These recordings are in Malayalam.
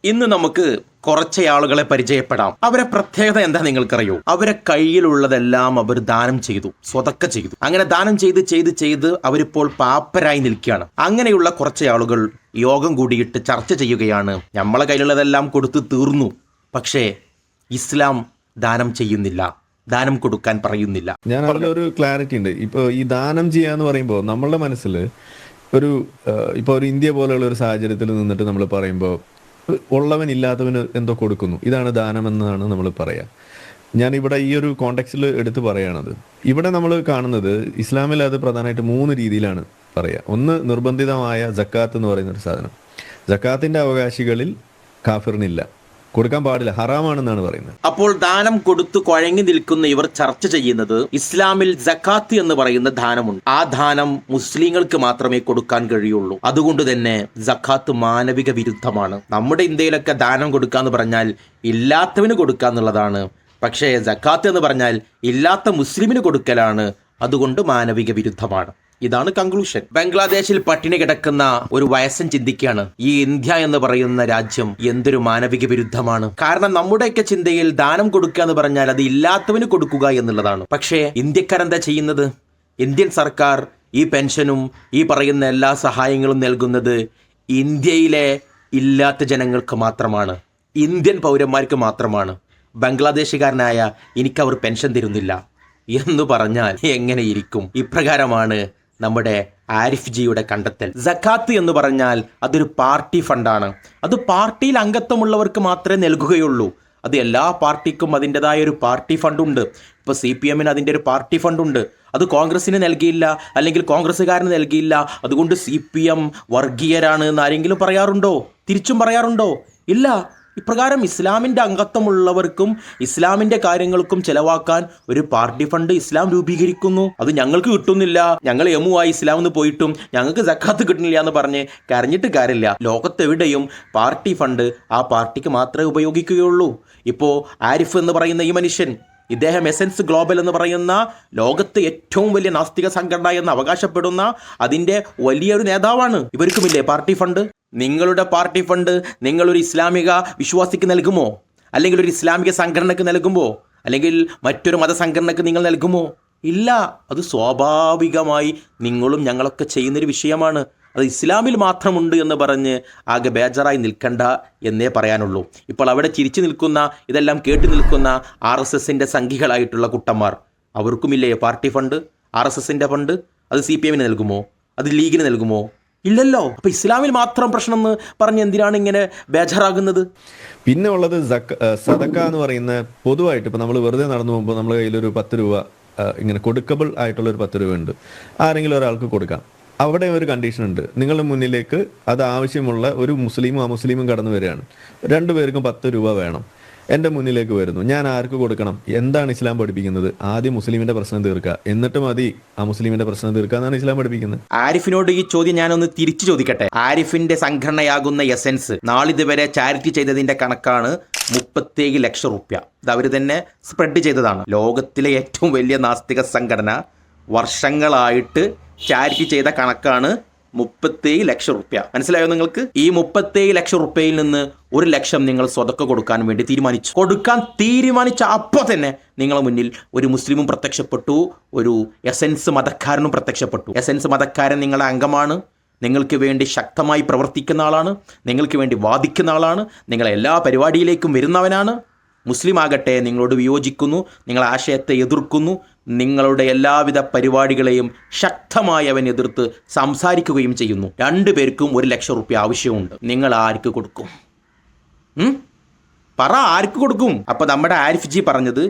ഇന്ന് നമുക്ക് കുറച്ച് ആളുകളെ പരിചയപ്പെടാം. അവരെ പ്രത്യേകത എന്താ നിങ്ങൾക്കറിയോ? അവരെ കയ്യിലുള്ളതെല്ലാം അവർ ദാനം ചെയ്തു, സ്വതക്ക ചെയ്തു. അങ്ങനെ ദാനം ചെയ്ത് ചെയ്ത് ചെയ്ത് അവരിപ്പോൾ പാപ്പരായി നിൽക്കുകയാണ്. അങ്ങനെയുള്ള കുറച്ച് ആളുകൾ യോഗം കൂടിയിട്ട് ചർച്ച ചെയ്യുകയാണ്. നമ്മളെ കയ്യിലുള്ളതെല്ലാം കൊടുത്ത് തീർന്നു, പക്ഷേ ഇസ്ലാം ദാനം ചെയ്യുന്നില്ല, ദാനം കൊടുക്കാൻ പറയുന്നില്ല. ഞാൻ അതിലൊരു ക്ലാരിറ്റി ഉണ്ട്. ഇപ്പോൾ ഈ ദാനം ചെയ്യാന്ന് പറയുമ്പോൾ നമ്മളുടെ മനസ്സിൽ ഇപ്പോൾ ഒരു ഇന്ത്യ പോലെയുള്ള ഒരു സാഹചര്യത്തിൽ നിന്നിട്ട് നമ്മൾ പറയുമ്പോൾ ഉള്ളവൻ ഇല്ലാത്തവന് എന്തോ കൊടുക്കുന്നു, ഇതാണ് ദാനം എന്നാണ് നമ്മൾ പറയുക. ഞാൻ ഇവിടെ ഈ ഒരു കോണ്ടെക്സ്റ്റിൽ എടുത്ത് പറയുകയാണത്. ഇവിടെ നമ്മൾ കാണുന്നത് ഇസ്ലാമിൽ അത് പ്രധാനമായിട്ട് 3 രീതിയിലാണ് പറയുക. ഒന്ന്, നിർബന്ധിതമായ ജക്കാത്ത് എന്ന് പറയുന്ന ഒരു സാധനം. ജക്കാത്തിന്റെ അവകാശികളിൽ കാഫിറിനില്ല, കൊടുക്കാൻ പാടില്ല, ഹറാമാണെന്നാണ് പറയുന്നത്. അപ്പോൾ ദാനം കൊടുത്തു കുഴങ്ങി നിൽക്കുന്ന ഇവർ ചർച്ച ചെയ്യുന്നത് ഇസ്ലാമിൽ സക്കാത്ത് എന്ന് പറയുന്ന ദാനമുണ്ട്. ആ ദാനം മുസ്ലിങ്ങൾക്ക് മാത്രമേ കൊടുക്കാൻ കഴിയുള്ളൂ. അതുകൊണ്ട് തന്നെ സക്കാത്ത് മാനവിക വിരുദ്ധമാണ്. നമ്മുടെ ഇന്ത്യയിലൊക്കെ ദാനം കൊടുക്കാന്ന് പറഞ്ഞാൽ ഇല്ലാത്തവന് കൊടുക്കാന്നുള്ളതാണ്. പക്ഷേ സക്കാത്ത് എന്ന് പറഞ്ഞാൽ ഇല്ലാത്ത മുസ്ലിമിന് കൊടുക്കലാണ്. അതുകൊണ്ട് മാനവിക വിരുദ്ധമാണ്. ഇതാണ് കൺക്ലൂഷൻ. ബംഗ്ലാദേശിൽ പട്ടിണി കിടക്കുന്ന ഒരു വയസ്സൻ ചിന്തിക്കുകയാണ്, ഈ ഇന്ത്യ എന്ന് പറയുന്ന രാജ്യം എന്തൊരു മാനവിക വിരുദ്ധമാണ്. കാരണം നമ്മുടെയൊക്കെ ചിന്തയിൽ ദാനം കൊടുക്കുക എന്ന് പറഞ്ഞാൽ അത് ഇല്ലാത്തവന് കൊടുക്കുക എന്നുള്ളതാണ്. പക്ഷേ ഇന്ത്യക്കാരെന്താ ചെയ്യുന്നത്? ഇന്ത്യൻ സർക്കാർ ഈ പെൻഷനും ഈ പറയുന്ന എല്ലാ സഹായങ്ങളും നൽകുന്നത് ഇന്ത്യയിലെ ഇല്ലാത്ത ജനങ്ങൾക്ക് മാത്രമാണ്, ഇന്ത്യൻ പൗരന്മാർക്ക് മാത്രമാണ്. ബംഗ്ലാദേശുകാരനായ എനിക്കവർ പെൻഷൻ തരുന്നില്ല എന്ന് പറഞ്ഞാൽ എങ്ങനെയിരിക്കും? ഇപ്രകാരമാണ് നമ്മുടെ ആരിഫ് ജിയുടെ കണ്ടെത്തൽ. സക്കാത്ത് എന്ന് പറഞ്ഞാൽ അതൊരു പാർട്ടി ഫണ്ടാണ്. അത് പാർട്ടിയിൽ അംഗത്വമുള്ളവർക്ക് മാത്രമേ നൽകുകയുള്ളൂ. അത് എല്ലാ പാർട്ടിക്കും അതിൻ്റെതായ ഒരു പാർട്ടി ഫണ്ടുണ്ട്. ഇപ്പോൾ CPM അതിൻ്റെ ഒരു പാർട്ടി ഫണ്ടുണ്ട്. അത് കോൺഗ്രസിന് നൽകിയില്ല, അല്ലെങ്കിൽ കോൺഗ്രസ്സുകാരന് നൽകിയില്ല, അതുകൊണ്ട് CPM വർഗീയരാണ് എന്ന് ആരെങ്കിലും പറയാറുണ്ടോ? തിരിച്ചും പറയാറുണ്ടോ? ഇല്ല. ഇപ്രകാരം ഇസ്ലാമിൻ്റെ അംഗത്വമുള്ളവർക്കും ഇസ്ലാമിൻ്റെ കാര്യങ്ങൾക്കും ചെലവാക്കാൻ ഒരു പാർട്ടി ഫണ്ട് ഇസ്ലാം രൂപീകരിക്കുന്നു. അത് ഞങ്ങൾക്ക് കിട്ടുന്നില്ല, ഞങ്ങൾ എമുവായി ഇസ്ലാം എന്ന് പോയിട്ടും ഞങ്ങൾക്ക് സക്കാത്ത് കിട്ടുന്നില്ല എന്ന് പറഞ്ഞ് കരഞ്ഞിട്ട് കാര്യമില്ല. ലോകത്തെവിടെയും പാർട്ടി ഫണ്ട് ആ പാർട്ടിക്ക് മാത്രമേ ഉപയോഗിക്കുകയുള്ളൂ. ഇപ്പോൾ ആരിഫ് എന്ന് പറയുന്ന ഈ മനുഷ്യൻ, ഇദ്ദേഹം എസൻസ് ഗ്ലോബൽ എന്ന് പറയുന്ന ലോകത്തെ ഏറ്റവും വലിയ നാസ്തിക സംഘടന എന്ന് അവകാശപ്പെടുന്ന അതിൻ്റെ വലിയൊരു നേതാവാണ്. ഇവർക്കുമില്ലേ പാർട്ടി ഫണ്ട്? നിങ്ങളുടെ പാർട്ടി ഫണ്ട് നിങ്ങളൊരു ഇസ്ലാമിക വിശ്വാസിക്ക് നൽകുമോ? അല്ലെങ്കിൽ ഒരു ഇസ്ലാമിക സംഘടനയ്ക്ക് നൽകുമോ? അല്ലെങ്കിൽ മറ്റൊരു മതസംഘടനയ്ക്ക് നിങ്ങൾ നൽകുമോ? ഇല്ല. അത് സ്വാഭാവികമായി നിങ്ങളും ഞങ്ങളൊക്കെ ചെയ്യുന്നൊരു വിഷയമാണ്. അത് ഇസ്ലാമിൽ മാത്രമുണ്ട് എന്ന് പറഞ്ഞ് ആകെ ബേജാറായി നിൽക്കണ്ട എന്നേ പറയാനുള്ളൂ. ഇപ്പോൾ അവിടെ ചിരിച്ചു നിൽക്കുന്ന, ഇതെല്ലാം കേട്ടു നിൽക്കുന്ന RSSൻ്റെ സംഘികളായിട്ടുള്ള കുട്ടന്മാർ, അവർക്കുമില്ലേ പാർട്ടി ഫണ്ട്? RSSൻ്റെ ഫണ്ട് അത് CPM നൽകുമോ? അത് ലീഗിന് നൽകുമോ? ഇല്ലല്ലോ. അപ്പൊ ഇസ്ലാമിൽ മാത്രം പ്രശ്നം എന്ന് പറഞ്ഞ് എന്തിനാണ് ഇങ്ങനെ ബേജാറാകുന്നത്? പിന്നെ ഉള്ളത് സദക്ക എന്ന് പറയുന്ന പൊതുവായിട്ട് ഇപ്പൊ നമ്മൾ വെറുതെ നടന്നു പോകുമ്പോൾ നമ്മുടെ കയ്യിലൊരു 10 രൂപ ഇങ്ങനെ കൊടുക്കബിൾ ആയിട്ടുള്ള ഒരു 10 രൂപ ഉണ്ട്, ആരെങ്കിലും ഒരാൾക്ക് കൊടുക്കാം. അവിടെ ഒരു കണ്ടീഷൻ ഉണ്ട്. നിങ്ങളുടെ മുന്നിലേക്ക് അത് ആവശ്യമുള്ള ഒരു മുസ്ലിമും അമുസ്ലിമും കടന്നു വരികയാണ്. 2 പേർക്കും 10 രൂപ വേണം. എൻ്റെ മുന്നിലേക്ക് വരുന്നു, ഞാൻ ആർക്ക് കൊടുക്കണം? എന്താണ് ഇസ്ലാം പഠിപ്പിക്കുന്നത്? ആദ്യം മുസ്ലിമിന്റെ പ്രശ്നം തീർക്കുക, എന്നിട്ട് മതി ആ മുസ്ലിമിന്റെ പ്രശ്നം തീർക്കുക എന്നാണ് ഇസ്ലാം പഠിപ്പിക്കുന്നത്. ആരിഫിനോട് ഈ ചോദ്യം ഞാനൊന്ന് തിരിച്ചു ചോദിക്കട്ടെ. ആരിഫിന്റെ സംഘടനയാകുന്ന എസൻസ് നാളിതുവരെ ചാരിറ്റി ചെയ്തതിന്റെ കണക്കാണ് 37 ലക്ഷം റുപ്യ. ഇത് അവർ തന്നെ സ്പ്രെഡ് ചെയ്തതാണ്. ലോകത്തിലെ ഏറ്റവും വലിയ നാസ്തിക സംഘടന വർഷങ്ങളായിട്ട് ചാരിറ്റി ചെയ്ത കണക്കാണ് 37 ലക്ഷം റുപ്യ. മനസ്സിലായോ നിങ്ങൾക്ക്? ഈ 37 ലക്ഷം റുപ്യയിൽ നിന്ന് 1 ലക്ഷം നിങ്ങൾ സ്വതക്ക കൊടുക്കാൻ വേണ്ടി തീരുമാനിച്ച അപ്പോൾ തന്നെ നിങ്ങളെ മുന്നിൽ ഒരു മുസ്ലിമും പ്രത്യക്ഷപ്പെട്ടു, ഒരു എസൻസ് മതക്കാരനും പ്രത്യക്ഷപ്പെട്ടു. എസൻസ് മതക്കാരൻ നിങ്ങളുടെ അംഗമാണ്, നിങ്ങൾക്ക് വേണ്ടി ശക്തമായി പ്രവർത്തിക്കുന്ന ആളാണ്, നിങ്ങൾക്ക് വേണ്ടി വാദിക്കുന്ന ആളാണ്, നിങ്ങളെ എല്ലാ പരിപാടിയിലേക്കും വരുന്നവനാണ്. മുസ്ലിം ആകട്ടെ നിങ്ങളോട് വിയോജിക്കുന്നു, നിങ്ങളെ ആശയത്തെ എതിർക്കുന്നു, നിങ്ങളുടെ എല്ലാവിധ പരിപാടികളെയും ശക്തമായി അവൻ എതിർത്ത് സംസാരിക്കുകയും ചെയ്യുന്നു. 2 പേർക്കും 1 ലക്ഷം റുപ്യ ആവശ്യമുണ്ട്. നിങ്ങൾ ആർക്ക് കൊടുക്കും? പറ, ആർക്ക് കൊടുക്കും? അപ്പൊ നമ്മുടെ ആരിഫ് ജി പറഞ്ഞത്,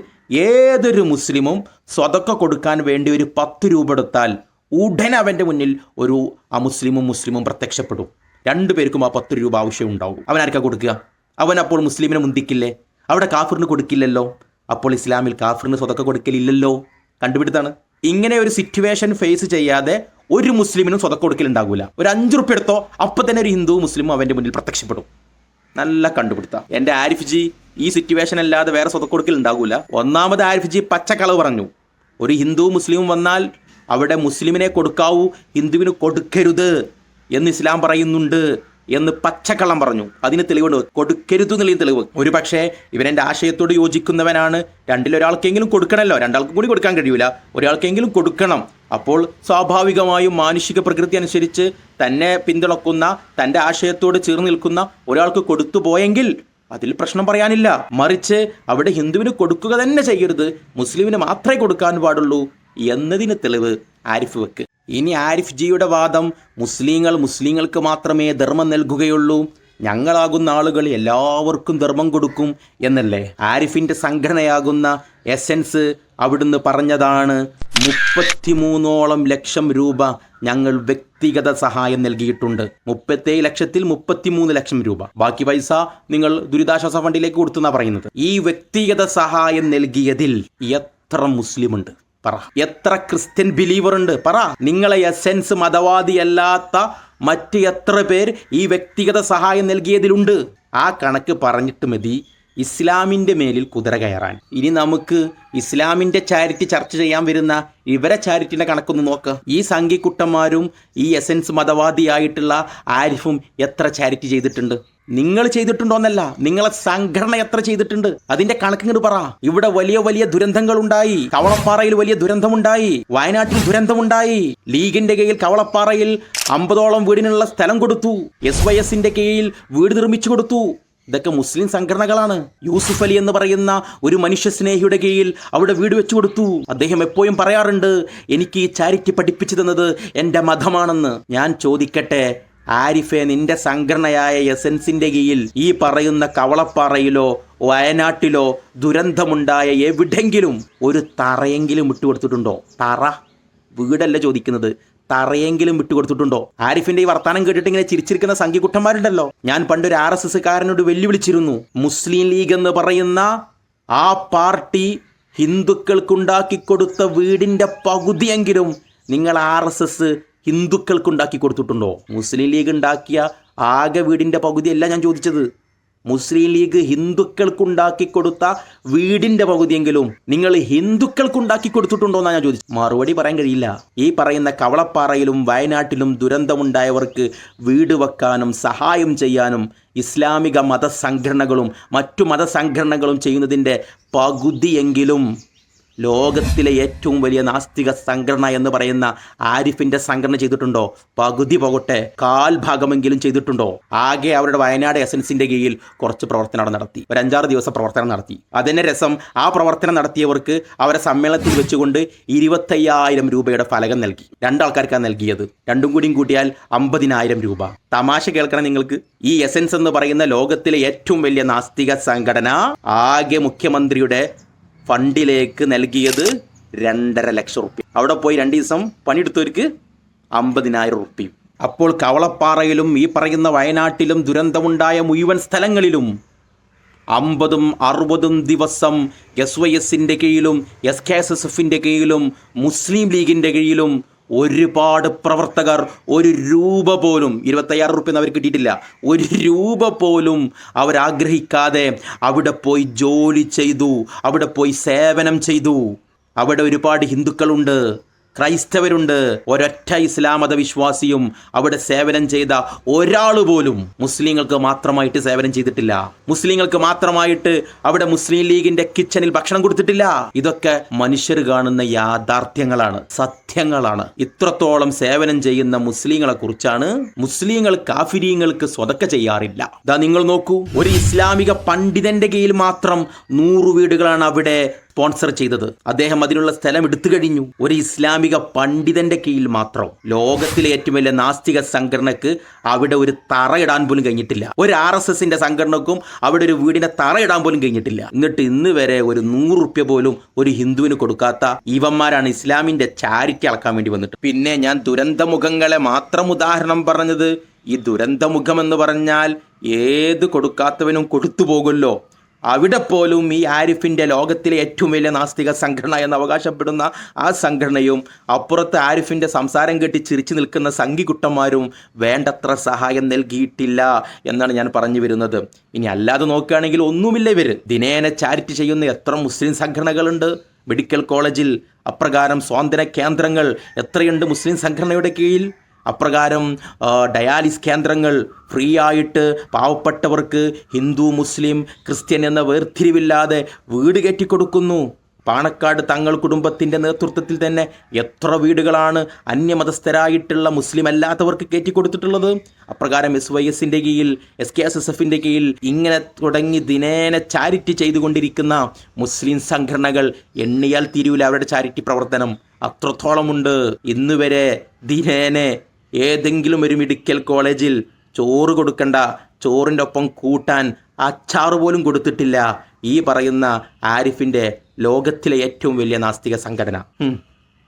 ഏതൊരു മുസ്ലിമും സ്വതക്ക കൊടുക്കാൻ വേണ്ടി ഒരു 10 രൂപ എടുത്താൽ ഉടനെ അവൻ്റെ മുന്നിൽ ഒരു മുസ്ലിമും പ്രത്യക്ഷപ്പെടും. 2 പേർക്കും ആ 10 രൂപ ആവശ്യം ഉണ്ടാവും. അവൻ ആർക്കാ കൊടുക്കുക? അവൻ അപ്പോൾ മുസ്ലിമിനെ മുന്തിക്കില്ലേ? അവിടെ കാഫിറിന് കൊടുക്കില്ലല്ലോ. അപ്പോൾ ഇസ്ലാമിൽ കാഫിറിന് സ്വതക്ക കൊടുക്കലില്ലല്ലോ. കണ്ടുപിടുത്താണ്. ഇങ്ങനെ ഒരു സിറ്റുവേഷൻ ഫേസ് ചെയ്യാതെ ഒരു മുസ്ലിമിനും സ്വതക്ക കൊടുക്കലുണ്ടാകൂല. ഒരു 5 റുപ്യ എടുത്തോ, അപ്പം തന്നെ ഒരു ഹിന്ദു മുസ്ലിമും അവൻ്റെ മുന്നിൽ പ്രത്യക്ഷപ്പെടും. നല്ല കണ്ടുപിടുത്ത. എൻ്റെ ആരിഫ് ജി ഈ സിറ്റുവേഷൻ അല്ലാതെ വേറെ സ്വതക്ക കൊടുക്കലുണ്ടാകൂല. ഒന്നാമത് ആരിഫ് ജി പച്ചക്കളവ് പറഞ്ഞു. ഒരു ഹിന്ദു മുസ്ലിമും വന്നാൽ അവിടെ മുസ്ലിമിനെ കൊടുക്കാവൂ, ഹിന്ദുവിന് കൊടുക്കരുത് എന്ന് ഇസ്ലാം പറയുന്നുണ്ട്. എന്ന് പച്ചക്കള്ളം പറഞ്ഞു. അതിന് തെളിവുണ്ട്, കൊടുക്കരുത് എന്നുള്ളതിന് തെളിവ്. ഒരു പക്ഷേ ഇവരെൻ്റെ ആശയത്തോട് യോജിക്കുന്നവനാണ്, രണ്ടിലൊരാൾക്കെങ്കിലും കൊടുക്കണമല്ലോ, രണ്ടാൾക്കും കൂടി കൊടുക്കാൻ കഴിയൂല, ഒരാൾക്കെങ്കിലും കൊടുക്കണം. അപ്പോൾ സ്വാഭാവികമായും മാനുഷിക പ്രകൃതി അനുസരിച്ച് തന്നെ പിന്തുണക്കുന്ന, തൻ്റെ ആശയത്തോട് ചേർന്ന് നിൽക്കുന്ന ഒരാൾക്ക് കൊടുത്തു പോയെങ്കിൽ അതിൽ പ്രശ്നം പറയാനില്ല. മറിച്ച് അവിടെ ഹിന്ദുവിന് കൊടുക്കുക തന്നെ ചെയ്യരുത്, മുസ്ലിമിന് മാത്രമേ കൊടുക്കാൻ പാടുള്ളൂ എന്നതിന് തെളിവ് ആരിഫ് വെക്ക്. ഇനി ആരിഫ് ജിയുടെ വാദം മുസ്ലിങ്ങൾക്ക് മാത്രമേ ധർമ്മം നൽകുകയുള്ളൂ, ഞങ്ങളാകുന്ന ആളുകൾ എല്ലാവർക്കും ധർമ്മം കൊടുക്കും എന്നല്ലേ. ആരിഫിൻ്റെ സംഘടനയാകുന്ന എസൻസ് അവിടുന്ന് പറഞ്ഞതാണ് 33 ലക്ഷം രൂപ ഞങ്ങൾ വ്യക്തിഗത സഹായം നൽകിയിട്ടുണ്ട്. 37 ലക്ഷത്തിൽ 33 ലക്ഷം രൂപ, ബാക്കി പൈസ നിങ്ങൾ ദുരിതാശ്വാസ ഫണ്ടിലേക്ക് കൊടുത്തെന്നാണ് പറയുന്നത്. ഈ വ്യക്തിഗത സഹായം നൽകിയതിൽ എത്ര മുസ്ലിമുണ്ട് പറ? എത്ര ക്രിസ്ത്യൻ ബിലീവർ ഉണ്ട് പറ? നിങ്ങളെ എസൻസ് മതവാദിയല്ലാത്ത മറ്റ് എത്ര പേർ ഈ വ്യക്തിഗത സഹായം നൽകിയതിലുണ്ട്? ആ കണക്ക് പറഞ്ഞിട്ട് മതി ഇസ്ലാമിൻ്റെ മേലിൽ കുതിര കയറാൻ. ഇനി നമുക്ക് ഇസ്ലാമിൻ്റെ ചാരിറ്റി ചർച്ച ചെയ്യാൻ വരുന്ന ഇവരെ ചാരിറ്റിൻ്റെ കണക്കൊന്ന് നോക്കുക. ഈ സംഘിക്കുട്ടന്മാരും ഈ എസൻസ് മതവാദിയായിട്ടുള്ള ആരിഫും എത്ര ചാരിറ്റി ചെയ്തിട്ടുണ്ട്? നിങ്ങൾ ചെയ്തിട്ടുണ്ടോന്നല്ല, നിങ്ങളെ സംഘടന എത്ര ചെയ്തിട്ടുണ്ട്? അതിന്റെ കണക്കിങ്ങോട്ട് പറ. ഇവിടെ വലിയ വലിയ ദുരന്തങ്ങൾ ഉണ്ടായി. കവളപ്പാറയിൽ വലിയ ദുരന്തമുണ്ടായി, വയനാട്ടിൽ ദുരന്തമുണ്ടായി. ലീഗിന്റെ കീഴിൽ കവളപ്പാറയിൽ 50ഓളം വീടിനുള്ള സ്ഥലം കൊടുത്തു, SYSന്റെ കീഴിൽ വീട് നിർമ്മിച്ചു കൊടുത്തു. ഇതൊക്കെ മുസ്ലിം സംഘടനകളാണ്. യൂസുഫ് അലി എന്ന് പറയുന്ന ഒരു മനുഷ്യസ്നേഹിയുടെ കീഴിൽ അവിടെ വീട് വെച്ചു കൊടുത്തു. അദ്ദേഹം എപ്പോഴും പറയാറുണ്ട്, എനിക്ക് ഈ ചാരിറ്റി പഠിപ്പിച്ചു തന്നത് എൻ്റെ മതമാണെന്ന്. ഞാൻ ചോദിക്കട്ടെ, ആരിഫെ, നിന്റെ സംഘടനയായ എസൻസിന്റെ കീഴിൽ ഈ പറയുന്ന കവളപ്പാറയിലോ വയനാട്ടിലോ ദുരന്തമുണ്ടായ എവിടെങ്കിലും ഒരു തറയെങ്കിലും വിട്ടുകൊടുത്തിട്ടുണ്ടോ? തറ, വീടല്ല ചോദിക്കുന്നത്, തറയെങ്കിലും വിട്ടുകൊടുത്തിട്ടുണ്ടോ? ആരിഫിന്റെ ഈ വർത്താനം കേട്ടിട്ട് ഇങ്ങനെ ചിരിച്ചിരിക്കുന്ന സംഘിക്കുട്ടന്മാരുണ്ടല്ലോ. ഞാൻ പണ്ടൊരു RSS കാരനോട് വെല്ലുവിളിച്ചിരുന്നു, മുസ്ലിം ലീഗ് എന്ന് പറയുന്ന ആ പാർട്ടി ഹിന്ദുക്കൾക്കുണ്ടാക്കി കൊടുത്ത വീടിന്റെ പകുതിയെങ്കിലും നിങ്ങൾ RSS ഹിന്ദുക്കൾക്കുണ്ടാക്കി കൊടുത്തിട്ടുണ്ടോ? മുസ്ലിം ലീഗ് ഉണ്ടാക്കിയ ആകെ വീടിൻ്റെ പകുതിയല്ല ഞാൻ ചോദിച്ചത്. മുസ്ലിം ലീഗ് ഹിന്ദുക്കൾക്കുണ്ടാക്കി കൊടുത്ത വീടിൻ്റെ പകുതിയെങ്കിലും നിങ്ങൾ ഹിന്ദുക്കൾക്കുണ്ടാക്കി കൊടുത്തിട്ടുണ്ടോ എന്നാണ് ഞാൻ ചോദിച്ചത്. മറുപടി പറയാൻ കഴിയില്ല. ഈ പറയുന്ന കവളപ്പാറയിലും വയനാട്ടിലും ദുരന്തമുണ്ടായവർക്ക് വീട് വെക്കാനും സഹായം ചെയ്യാനും ഇസ്ലാമിക മതസംഘടനകളും മറ്റു മതസംഘടനകളും ചെയ്യുന്നതിൻ്റെ പകുതിയെങ്കിലും ലോകത്തിലെ ഏറ്റവും വലിയ നാസ്തിക സംഘടന എന്ന് പറയുന്ന ആരിഫിന്റെ സംഘടന ചെയ്തിട്ടുണ്ടോ? പകുതി പോകട്ടെ, 1/4 ഭാഗമെങ്കിലും ചെയ്തിട്ടുണ്ടോ? ആകെ അവരുടെ വയനാട് എസൻസിന്റെ കീഴിൽ കുറച്ച് പ്രവർത്തനം അവിടെ നടത്തി, ഒരു 5-6 ദിവസം പ്രവർത്തനം നടത്തി. അതിന്റെ രസം, ആ പ്രവർത്തനം നടത്തിയവർക്ക് അവരെ സമ്മേളനത്തിൽ വെച്ചുകൊണ്ട് 25,000 രൂപയുടെ ഫലകം നൽകി. 2 ആൾക്കാർക്കാണ് നൽകിയത്. രണ്ടും കൂടിയും കൂട്ടിയാൽ 50,000 രൂപ. തമാശ കേൾക്കണം നിങ്ങൾക്ക്. ഈ എസൻസ് എന്ന് പറയുന്ന ലോകത്തിലെ ഏറ്റവും വലിയ നാസ്തിക സംഘടന ആകെ മുഖ്യമന്ത്രിയുടെ ഫണ്ടിലേക്ക് നൽകിയത് 2.5 ലക്ഷം റുപ്യ. അവിടെ പോയി 2 ദിവസം പണിയെടുത്തവർക്ക് 50,000 റുപ്യയും. അപ്പോൾ കവളപ്പാറയിലും ഈ പറയുന്ന വയനാട്ടിലും ദുരന്തമുണ്ടായ മുഴുവൻ സ്ഥലങ്ങളിലും 50-60 ദിവസം SYSന്റെ കീഴിലും SKSSFന്റെ കീഴിലും മുസ്ലിം ലീഗിൻ്റെ കീഴിലും ഒരുപാട് പ്രവർത്തകർ 1 രൂപ പോലും, 25,000 റുപ്യ അവർ കിട്ടിയിട്ടില്ല, 1 രൂപ പോലും അവരാഗ്രഹിക്കാതെ അവിടെ പോയി ജോലി ചെയ്തു, അവിടെ പോയി സേവനം ചെയ്തു. അവിടെ ഒരുപാട് ഹിന്ദുക്കളുണ്ട്, ക്രൈസ്തവരുണ്ട്. ഒരൊറ്റ ഇസ്ലാം മതവിശ്വാസിയും അവിടെ സേവനം ചെയ്ത ഒരാൾ പോലും മുസ്ലിങ്ങൾക്ക് മാത്രമായിട്ട് സേവനം ചെയ്തിട്ടില്ല. മുസ്ലിങ്ങൾക്ക് മാത്രമായിട്ട് അവിടെ മുസ്ലിം ലീഗിന്റെ കിച്ചണിൽ ഭക്ഷണം കൊടുത്തിട്ടില്ല. ഇതൊക്കെ മനുഷ്യർ കാണുന്ന യാഥാർത്ഥ്യങ്ങളാണ്, സത്യങ്ങളാണ്. ഇത്രത്തോളം സേവനം ചെയ്യുന്ന മുസ്ലിങ്ങളെ കുറിച്ചാണ് മുസ്ലിങ്ങൾ കാഫിരീങ്ങൾക്ക് സ്വതക്ക ചെയ്യാറില്ല. ഇതാ നിങ്ങൾ നോക്കൂ, ഒരു ഇസ്ലാമിക പണ്ഡിതന്റെ കീഴിൽ മാത്രം 100 വീടുകളാണ് അവിടെ സ്പോൺസർ ചെയ്തത്. അദ്ദേഹം അതിനുള്ള സ്ഥലം എടുത്തു കഴിഞ്ഞു. ഒരു ഇസ്ലാമിക പണ്ഡിതന്റെ കീഴിൽ മാത്രം. ലോകത്തിലെ ഏറ്റവും വലിയ നാസ്തിക സംഘടനക്ക് അവിടെ ഒരു തറയിടാൻ പോലും കഴിഞ്ഞിട്ടില്ല. ഒരു RSSന്റെ സംഘടനക്കും അവിടെ ഒരു വീടിന്റെ തറയിടാൻ പോലും കഴിഞ്ഞിട്ടില്ല. എന്നിട്ട് ഇന്ന് വരെ 100 റുപ്യ പോലും ഒരു ഹിന്ദുവിന് കൊടുക്കാത്ത ഇവന്മാരാണ് ഇസ്ലാമിന്റെ ചാരിറ്റി അളക്കാൻ വേണ്ടി വന്നിട്ട്. പിന്നെ ഞാൻ ദുരന്തമുഖങ്ങളെ മാത്രം ഉദാഹരണം പറഞ്ഞത്, ഈ ദുരന്തമുഖം എന്ന് പറഞ്ഞാൽ ഏത് കൊടുക്കാത്തവനും കൊടുത്തു പോകുമല്ലോ. അവിടെ പോലും ഈ ആരിഫിൻ്റെ ലോകത്തിലെ ഏറ്റവും വലിയ നാസ്തിക സംഘടന എന്ന് അവകാശപ്പെടുന്ന ആ സംഘടനയും അപ്പുറത്ത് ആരിഫിൻ്റെ സംസാരം കേട്ടി ചിരിച്ചു നിൽക്കുന്ന സംഘിക്കുട്ടന്മാരും വേണ്ടത്ര സഹായം നൽകിയിട്ടില്ല എന്നാണ് ഞാൻ പറഞ്ഞു വരുന്നത്. ഇനി അല്ലാതെ നോക്കുകയാണെങ്കിൽ ഒന്നുമില്ല. ഇവർ ദിനേന ചാരിറ്റി ചെയ്യുന്ന എത്ര മുസ്ലിം സംഘടനകളുണ്ട്. മെഡിക്കൽ കോളേജിൽ അപ്രകാരം സ്വാതന്ത്ര്യ കേന്ദ്രങ്ങൾ എത്രയുണ്ട് മുസ്ലിം സംഘടനയുടെ കീഴിൽ. അപ്രകാരം ഡയാലിസ് കേന്ദ്രങ്ങൾ ഫ്രീ ആയിട്ട് പാവപ്പെട്ടവർക്ക് ഹിന്ദു മുസ്ലിം ക്രിസ്ത്യൻ എന്ന വേർതിരിവില്ലാതെ വീട് കെട്ടിക്കൊടുക്കുന്നു. പാണക്കാട് തങ്ങൾ കുടുംബത്തിൻ്റെ നേതൃത്വത്തിൽ തന്നെ എത്ര വീടുകളാണ് അന്യമതസ്ഥരായിട്ടുള്ള മുസ്ലിം അല്ലാത്തവർക്ക് കയറ്റിക്കൊടുത്തിട്ടുള്ളത്. അപ്രകാരം SYSൻ്റെ കീഴിൽ SKSSFൻ്റെ കീഴിൽ ഇങ്ങനെ തുടങ്ങി ദിനേന ചാരിറ്റി ചെയ്തുകൊണ്ടിരിക്കുന്ന മുസ്ലിം സംഘടനകൾ എണ്ണിയാൽ തീരൂല. അവരുടെ ചാരിറ്റി പ്രവർത്തനം അത്രത്തോളമുണ്ട്. ഇന്നുവരെ ദിനേനെ ഏതെങ്കിലും ഒരു മെഡിക്കൽ കോളേജിൽ ചോറ് കൊടുക്കണ്ട, ചോറിൻ്റെ ഒപ്പം കൂട്ടാൻ അച്ചാറ് പോലും കൊടുത്തിട്ടില്ല ഈ പറയുന്ന ആരിഫിൻ്റെ ലോകത്തിലെ ഏറ്റവും വലിയ നാസ്തിക സംഘടന.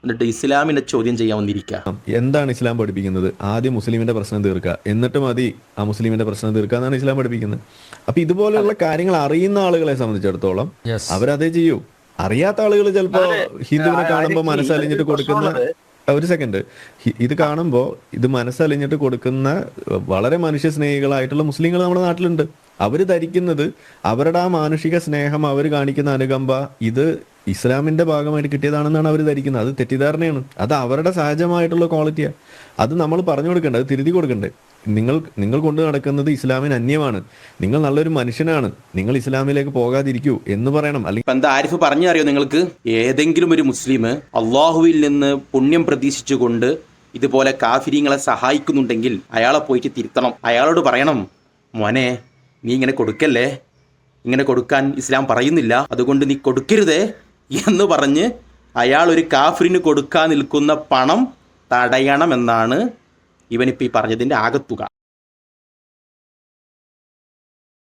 എന്നിട്ട് ഇസ്ലാമിനെ ചോദ്യം ചെയ്യാൻ വന്നിരിക്കുക. എന്താണ് ഇസ്ലാം പഠിപ്പിക്കുന്നത്? ആദ്യം മുസ്ലിമിന്റെ പ്രശ്നം തീർക്കുക, എന്നിട്ട് മതി ആ മുസ്ലിമിന്റെ പ്രശ്നം തീർക്കുക എന്നാണ് ഇസ്ലാം പഠിപ്പിക്കുന്നത്. അപ്പൊ ഇതുപോലെയുള്ള കാര്യങ്ങൾ അറിയുന്ന ആളുകളെ സംബന്ധിച്ചിടത്തോളം അവരതേ ചെയ്യൂ. അറിയാത്ത ആളുകൾ ചിലപ്പോ ഹിന്ദുവിനെ കാണുമ്പോൾ മനസ്സലിഞ്ഞിട്ട് കൊടുക്കുന്ന ഒരു സെക്കൻഡ് ഇത് കാണുമ്പോൾ ഇത് മനസ്സലിഞ്ഞിട്ട് കൊടുക്കുന്ന വളരെ മനുഷ്യസ്നേഹികളായിട്ടുള്ള മുസ്ലിങ്ങൾ നമ്മുടെ നാട്ടിലുണ്ട്. അവർ ധരിക്കുന്നത് അവരുടെ ആ മാനുഷിക സ്നേഹം, അവർ കാണിക്കുന്ന അനുകമ്പ ഇത് ഇസ്ലാമിന്റെ ഭാഗമായിട്ട് കിട്ടിയതാണെന്നാണ് അവർ ധരിക്കുന്നത്. അത് തെറ്റിദ്ധാരണയാണ്. അത് അവരുടെ സഹജമായിട്ടുള്ള ക്വാളിറ്റിയാണ്. അത് നമ്മൾ പറഞ്ഞു കൊടുക്കണ്ടേ, അത് തിരുത്തി കൊടുക്കണ്ടേ. നിങ്ങൾ കൊണ്ട് നടക്കുന്നത് ഇസ്ലാമിന് അന്യമാണ്, നിങ്ങൾ നല്ലൊരു മനുഷ്യനാണ്, നിങ്ങൾ ഇസ്ലാമിലേക്ക് പോകാതിരിക്കൂ എന്ന് പറയണം. അല്ലെങ്കിൽ എന്താ ആരിഫ് പറഞ്ഞു അറിയോ നിങ്ങൾക്ക്? ഏതെങ്കിലും ഒരു മുസ്ലിം അള്ളാഹുവിൽ നിന്ന് പുണ്യം പ്രതീക്ഷിച്ചുകൊണ്ട് ഇതുപോലെ കാഫിരിങ്ങളെ സഹായിക്കുന്നുണ്ടെങ്കിൽ അയാളെ പോയിട്ട് തിരുത്തണം. അയാളോട് പറയണം, മോനെ നീ ഇങ്ങനെ കൊടുക്കല്ലേ, ഇങ്ങനെ കൊടുക്കാൻ ഇസ്ലാം പറയുന്നില്ല, അതുകൊണ്ട് നീ കൊടുക്കരുതേ എന്ന് പറഞ്ഞ് അയാൾ ഒരു കാഫിറിന് കൊടുക്കാൻ നിൽക്കുന്ന പണം തടയണമെന്നാണ് ഇവനിപ്പോൾ ഈ പറഞ്ഞതിൻ്റെ ആകത്തുക.